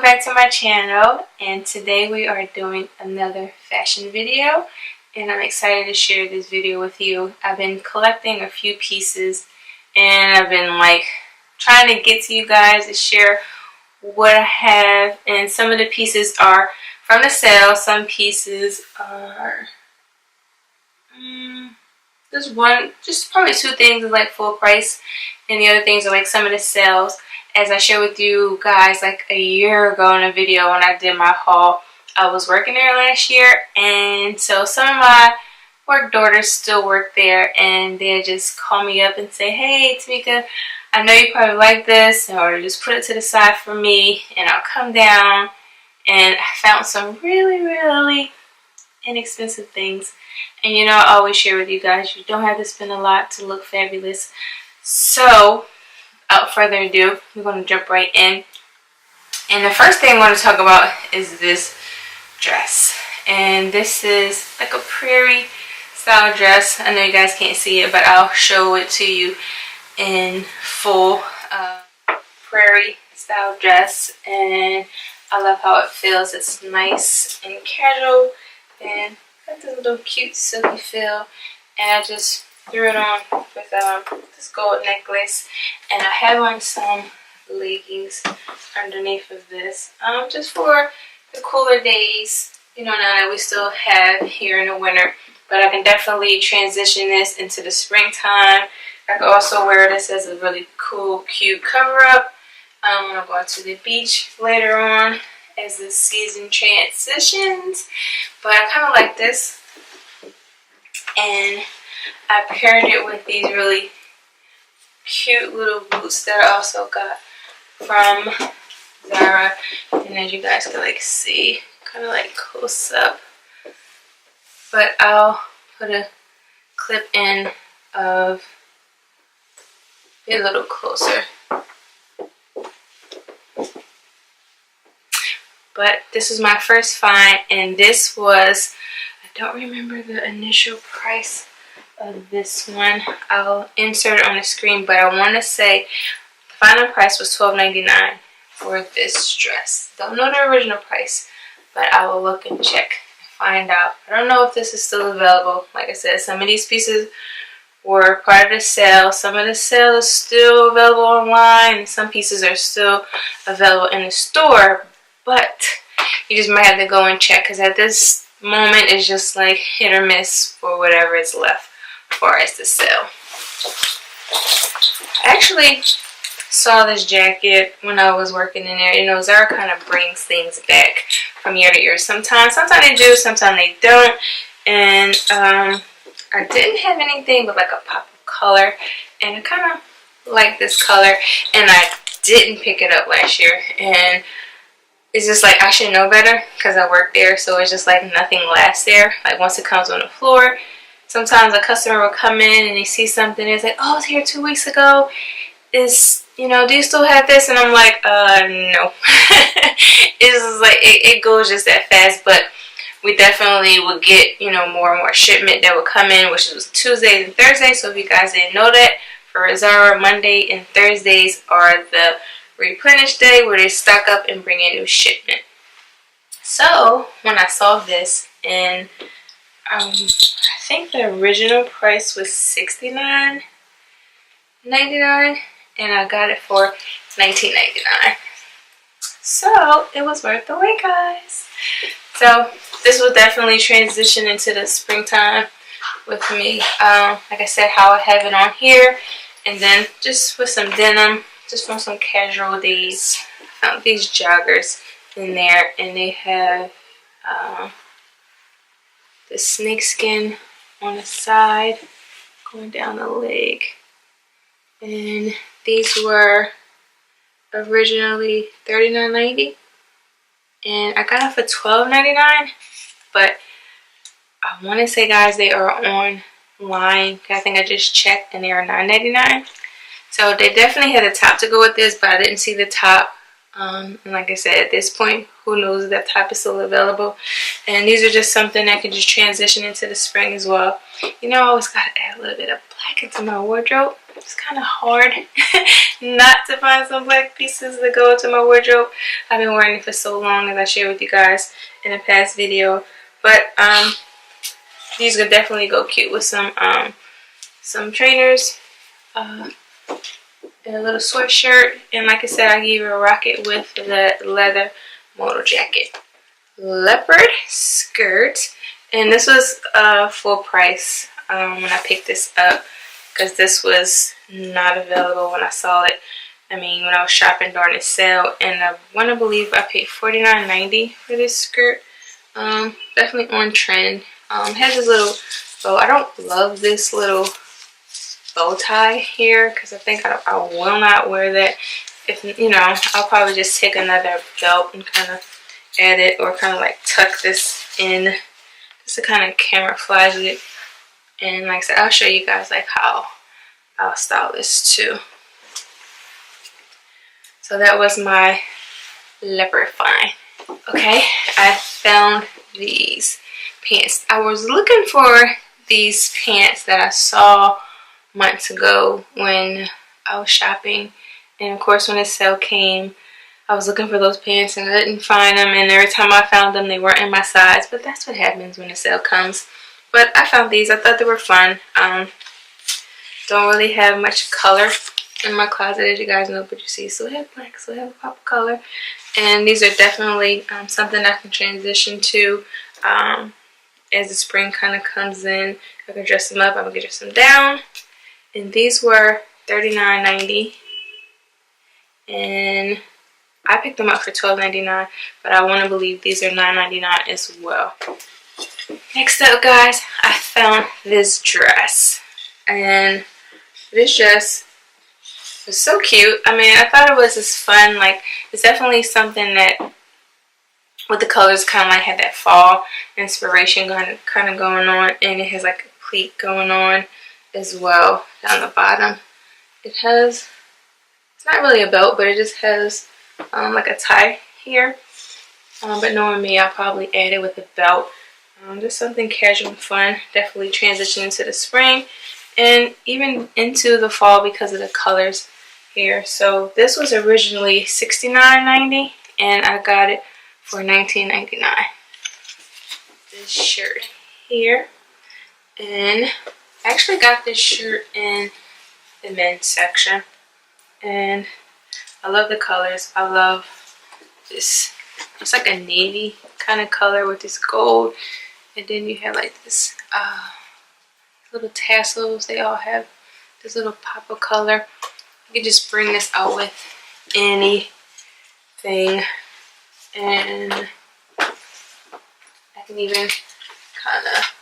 back to my channel, and today we are doing another fashion video, and I'm excited to share this video with you. I've been collecting a few pieces and I've been trying to get to you guys to share what I have, and some of the pieces are from the sale. Some pieces are just probably two things is full price, and the other things are some of the sales. As I shared with you guys a year ago in a video when I did my haul, I was working there last year, and so some of my work daughters still work there, and they just call me up and say, "Hey Tamika, I know you probably like this, or just put it to the side for me and I'll come down." And I found some really inexpensive things. And I always share with you guys, you don't have to spend a lot to look fabulous. So without further ado, we're going to jump right in. And the first thing I want to talk about is this dress. And this is a prairie style dress. I know you guys can't see it, but I'll show it to you in full. Prairie style dress, and I love how it feels. It's nice and casual and got this little cute silky feel, and I just threw it on with this gold necklace, and I have on some leggings underneath of this, just for the cooler days, now that we still have here in the winter. But I can definitely transition this into the springtime. I can also wear this as a really cool, cute cover-up when I'm going to the beach later on as the season transitions. But I kind of like this, and I paired it with these really cute little boots that I also got from Zara. And as you guys can see, kind of close up. But I'll put a clip in of it a little closer. But this is my first find, and this was, I don't remember the initial price of this one. I'll insert it on the screen, but I want to say the final price was $12.99 for this dress. Don't know the original price, but I will look and check and find out. I don't know if this is still available. Like I said, some of these pieces were part of the sale. Some of the sale is still available online, and some pieces are still available in the store. But you just might have to go and check, because at this moment it's just hit or miss for whatever is left for us to sell. I actually saw this jacket when I was working in there. Zara kind of brings things back from year to year. Sometimes they do, sometimes they don't. And I didn't have anything but a pop of color, and I kind of like this color, and I didn't pick it up last year. And it's just I should know better, because I work there, so it's just nothing lasts there. Once it comes on the floor, sometimes a customer will come in and they see something, and it's "Oh, it was here 2 weeks ago. Do you still have this?" And I'm no. It's just it goes just that fast. But we definitely will get more and more shipment that will come in, which was Tuesdays and Thursdays. So if you guys didn't know that, for Zara, Monday and Thursdays are the replenish day, where they stock up and bring in new shipment. So when I saw this, and I think the original price was $69.99, and I got it for $19.99. So it was worth the wait, guys. So this will definitely transition into the springtime with me. Like I said, how I have it on here, and then just with some denim, just from some casual days. I found these joggers in there, and they have the snakeskin on the side going down the leg. And these were originally $39.90, and I got them for $12.99. But I want to say, guys, they are online. I think I just checked, and they are $9.99. So they definitely had a top to go with this, but I didn't see the top. And like I said, at this point, who knows if that top is still available. And these are just something that can just transition into the spring as well. I always got to add a little bit of black back into my wardrobe. It's kind of hard not to find some black pieces that go into my wardrobe. I've been wearing it for so long, as I shared with you guys in a past video. But these could definitely go cute with some trainers, and a little sweatshirt. And like I said, I gave you a rocket with the leather moto jacket. Leopard skirt, and this was full price when I picked this up, because this was not available when I saw it. I mean, when I was shopping during the sale, and I want to believe I paid $49.90 for this skirt. Definitely on trend. Has this little bow. I don't love this little bow tie here, because I think I will not wear that. If you know, I'll probably just take another belt and kind of add it, or kind of like tuck this in just to kind of camouflage it. And like I said, I'll show you guys like how I'll style this too. So that was my leopard find. Okay, I found these pants. I was looking for these pants that I saw months ago when I was shopping, and of course when the sale came, I was looking for those pants and I didn't find them, and every time I found them they weren't in my size. But that's what happens when the sale comes. But I found these. I thought they were fun. Don't really have much color in my closet, as you guys know, but you see, still have black, still have a pop of color. And these are definitely something I can transition to as the spring kind of comes in. I can dress them up, I can dress them down. And these were $39.90, and I picked them up for $12.99, but I want to believe these are $9.99 as well. Next up, guys, I found this dress, and this dress was so cute. I mean, I thought it was just fun. Like, it's definitely something that, with the colors, kind of like had that fall inspiration kind of going on, and it has like a pleat going on as well down the bottom. It has, it's not really a belt, but it just has like a tie here. But knowing me, I'll probably add it with a belt. Just something casual and fun. Definitely transition into the spring and even into the fall because of the colors here. So this was originally $69.90, and I got it for $19.99. This shirt here, and I actually got this shirt in the men's section, and I love the colors. I love this. It's like a navy kind of color with this gold, and then you have like this little tassels. They all have this little pop of color. You can just bring this out with anything, and I can even kind of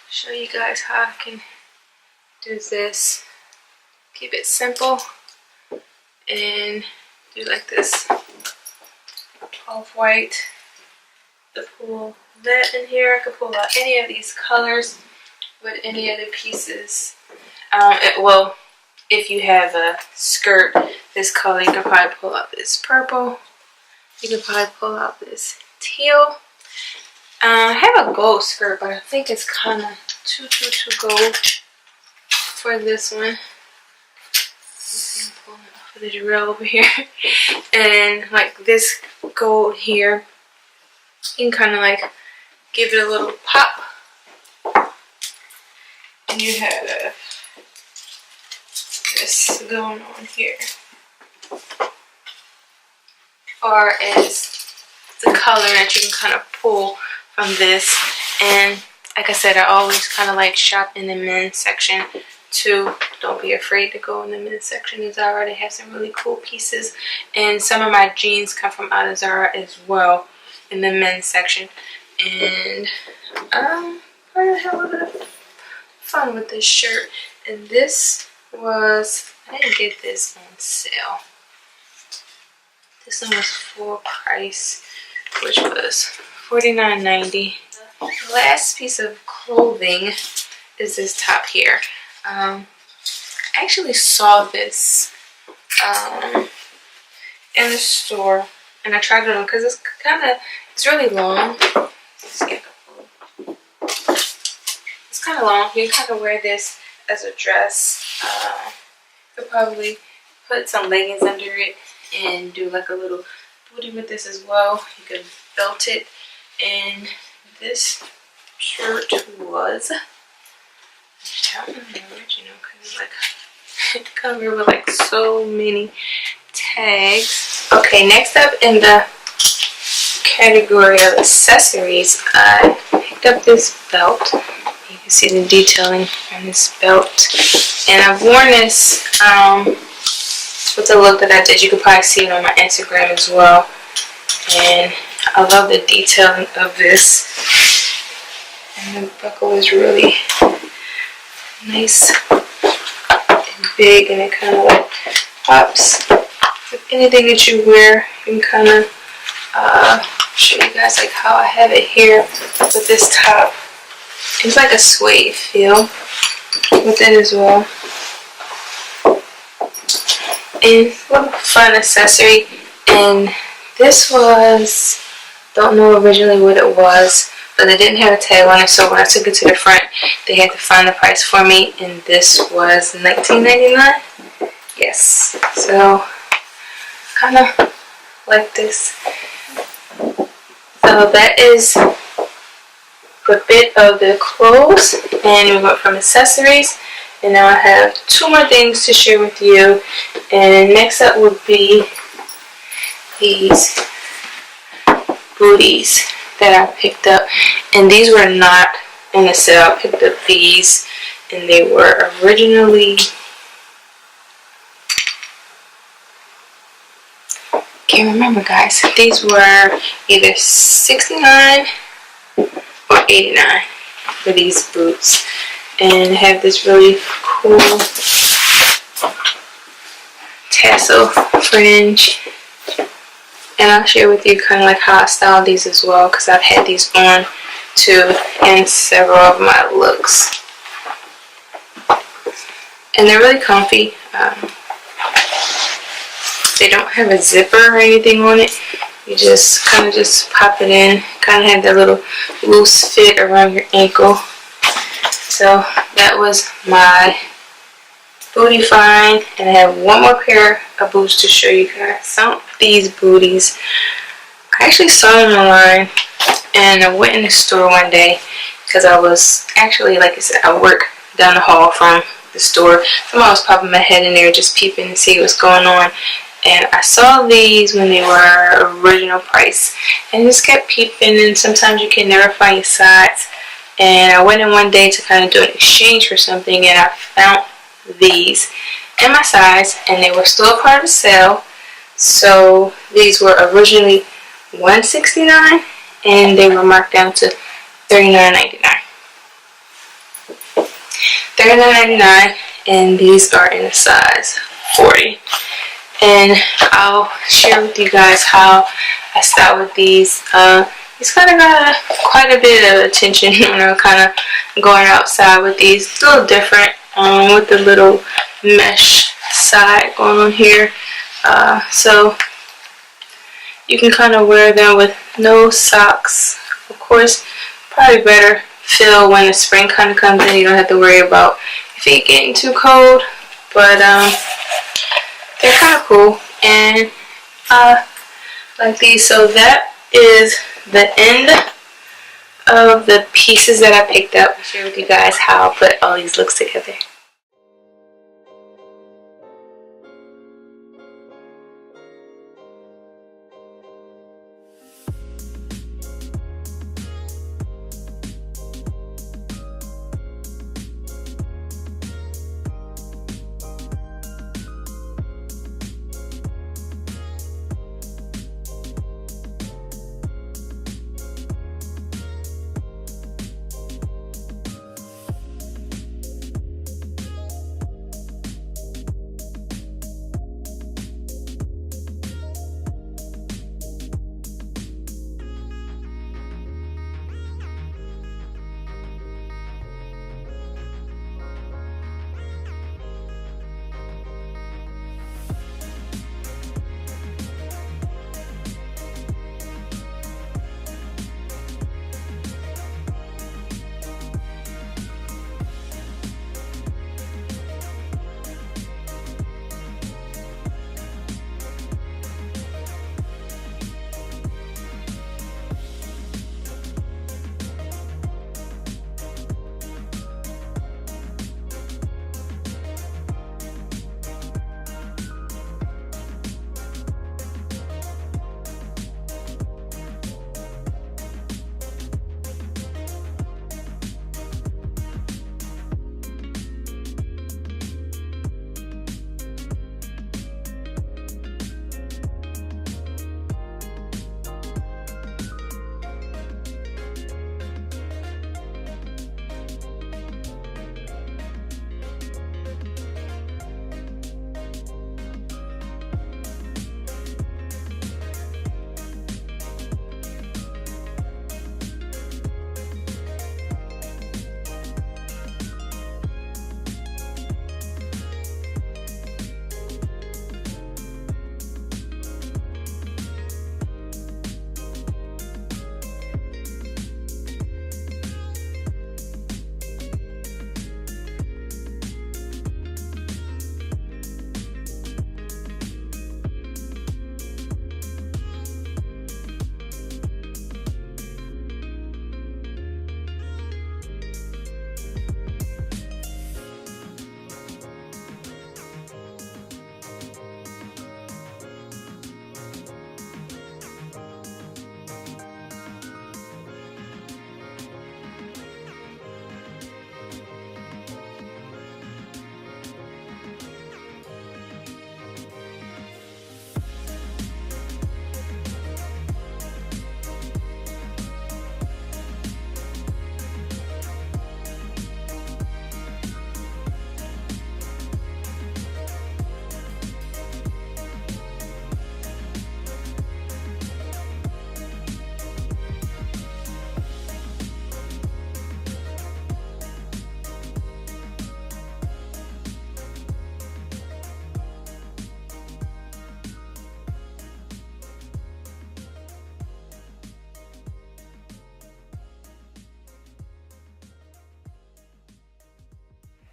show you guys how I can do this. Keep it simple and do like this off-white. To pull that in here, I could pull out any of these colors with any of the pieces. Well, if you have a skirt this color, you can probably pull out this purple. You can probably pull out this teal. I have a gold skirt, but I think it's kind of too gold for this one. Pull it off of the drill over here. And like this gold here, you can kind of like give it a little pop. And you have this going on here. Or as the color that you can kind of pull from this. And like I said, I always kind of like shop in the men's section too. Don't be afraid to go in the men's section, as I already have some really cool pieces. And some of my jeans come from out of Zara as well in the men's section. And I'm going to have a little bit of fun with this shirt. And this was, I didn't get this on sale. This one was full price, which was $49.90. The last piece of clothing is this top here. I actually saw this in the store, and I tried it on because it's really long. It's kind of long. You can kind of wear this as a dress. Could probably put some leggings under it and do like a little booty with this as well. You could belt it. And this shirt was the original because it's like covered with like so many tags. Okay, next up in the category of accessories, I picked up this belt. You can see the detailing on this belt, and I've worn this with the look that I did. You could probably see it on my Instagram as well, and I love the detailing of this, and the buckle is really nice and big, and it kind of like pops with anything that you wear. You can kind of show you guys like how I have it here with this top. It's like a suede feel with it as well. And a little fun accessory. And this was, don't know originally what it was, but they didn't have a tag on it. So when I took it to the front, they had to find the price for me. And this was $19.99. Yes. So kind of like this. So that is a bit of the clothes, and we went from accessories, and now I have two more things to share with you. And next up would be these booties that I picked up, and these were not in the sale. I picked up these, and they were originally, can't remember guys, these were either $69 or $89 for these boots, and have this really cool tassel fringe. And I'll share with you kind of like how I style these as well, because I've had these on too in several of my looks, and they're really comfy. They don't have a zipper or anything on it. You just kind of just pop it in. Kind of have that little loose fit around your ankle. So that was my booty find. And I have one more pair of boots to show you guys. Some of these booties, I actually saw them online. And I went in the store one day because I was actually, like I said, I work down the hall from the store. So I was popping my head in there just peeping to see what's going on. And I saw these when they were original price, and just kept peeping, and sometimes you can never find your size. And I went in one day to kind of do an exchange for something, and I found these in my size, and they were still a part of the sale. So these were originally $169, and they were marked down to $39.99. $39.99, and these are in a size 40. And I'll share with you guys how I style with these. These kind of got quite a bit of attention when I'm kind of going outside with these. It's a little different with the little mesh side going on here. So you can kind of wear them with no socks. Of course, probably better feel when the spring kind of comes in. You don't have to worry about your feet getting too cold. But they're kind of cool, and like these. So that is the end of the pieces that I picked up. I'll share with you guys how I put all these looks together.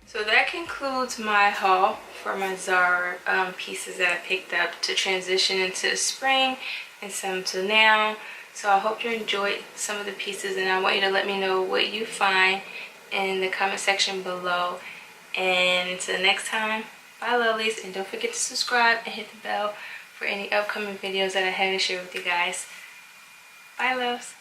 So that concludes my haul for my Zara pieces that I picked up to transition into the spring and some to now. So I hope you enjoyed some of the pieces, and I want you to let me know what you find in the comment section below. And until next time, bye lovelies, and don't forget to subscribe and hit the bell for any upcoming videos that I have to share with you guys. Bye loves.